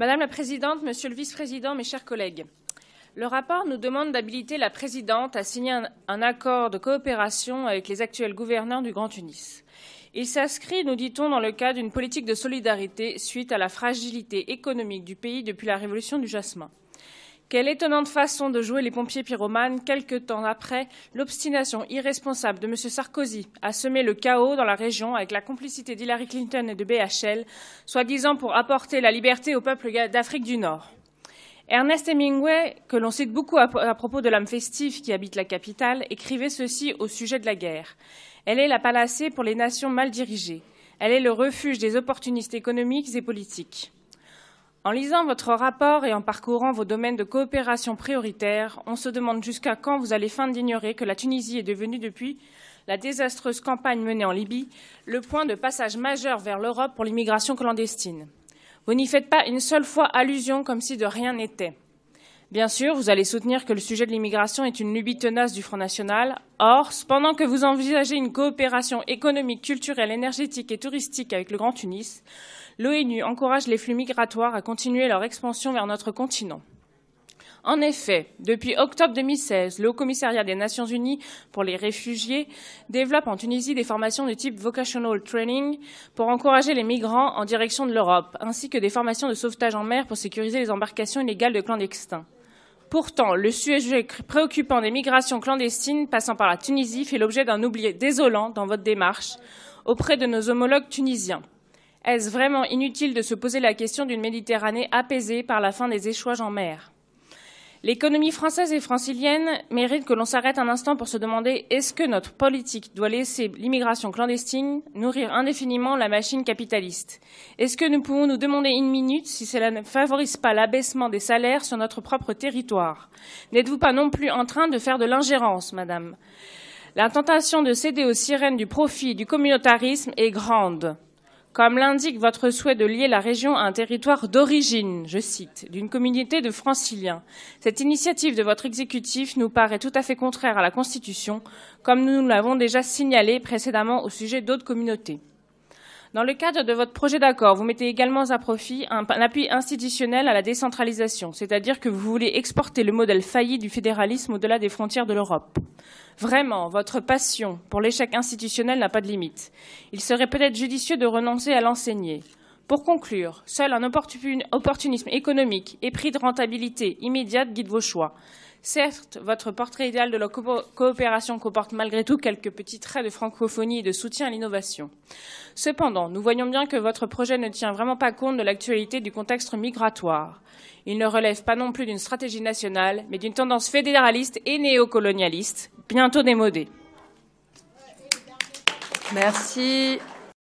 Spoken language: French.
Madame la Présidente, Monsieur le Vice-président, mes chers collègues, le rapport nous demande d'habiliter la Présidente à signer un accord de coopération avec les actuels gouverneurs du Grand Tunis. Il s'inscrit, nous dit-on, dans le cadre d'une politique de solidarité suite à la fragilité économique du pays depuis la révolution du jasmin. Quelle étonnante façon de jouer les pompiers pyromanes, quelque temps après l'obstination irresponsable de M. Sarkozy à semer le chaos dans la région avec la complicité d'Hillary Clinton et de BHL, soi-disant pour apporter la liberté au peuple d'Afrique du Nord. Ernest Hemingway, que l'on cite beaucoup à propos de l'âme festive qui habite la capitale, écrivait ceci au sujet de la guerre. Elle est la panacée pour les nations mal dirigées. Elle est le refuge des opportunistes économiques et politiques. En lisant votre rapport et en parcourant vos domaines de coopération prioritaires, on se demande jusqu'à quand vous allez feindre d'ignorer que la Tunisie est devenue, depuis la désastreuse campagne menée en Libye, le point de passage majeur vers l'Europe pour l'immigration clandestine. Vous n'y faites pas une seule fois allusion comme si de rien n'était. Bien sûr, vous allez soutenir que le sujet de l'immigration est une lubie tenace du Front National. Or, pendant que vous envisagez une coopération économique, culturelle, énergétique et touristique avec le Grand Tunis, l'ONU encourage les flux migratoires à continuer leur expansion vers notre continent. En effet, depuis octobre 2016, le Haut-Commissariat des Nations Unies pour les réfugiés développe en Tunisie des formations de type Vocational Training pour encourager les migrants en direction de l'Europe, ainsi que des formations de sauvetage en mer pour sécuriser les embarcations illégales de clandestins. Pourtant, le sujet préoccupant des migrations clandestines passant par la Tunisie fait l'objet d'un oubli désolant dans votre démarche auprès de nos homologues tunisiens. Est-ce vraiment inutile de se poser la question d'une Méditerranée apaisée par la fin des échouages en mer ? L'économie française et francilienne mérite que l'on s'arrête un instant pour se demander est-ce que notre politique doit laisser l'immigration clandestine nourrir indéfiniment la machine capitaliste? Est-ce que nous pouvons nous demander une minute si cela ne favorise pas l'abaissement des salaires sur notre propre territoire? N'êtes-vous pas non plus en train de faire de l'ingérence, madame? La tentation de céder aux sirènes du profit et du communautarisme est grande. Comme l'indique votre souhait de lier la région à un territoire d'origine, je cite, d'une communauté de franciliens. Cette initiative de votre exécutif nous paraît tout à fait contraire à la Constitution, comme nous l'avons déjà signalé précédemment au sujet d'autres communautés. Dans le cadre de votre projet d'accord, vous mettez également à profit un appui institutionnel à la décentralisation, c'est-à-dire que vous voulez exporter le modèle failli du fédéralisme au-delà des frontières de l'Europe. Vraiment, votre passion pour l'échec institutionnel n'a pas de limite. Il serait peut-être judicieux de renoncer à l'enseigner. Pour conclure, seul un opportunisme économique et prix de rentabilité immédiate guide vos choix. Certes, votre portrait idéal de la coopération comporte malgré tout quelques petits traits de francophonie et de soutien à l'innovation. Cependant, nous voyons bien que votre projet ne tient vraiment pas compte de l'actualité du contexte migratoire. Il ne relève pas non plus d'une stratégie nationale, mais d'une tendance fédéraliste et néocolonialiste, bientôt démodée. Merci.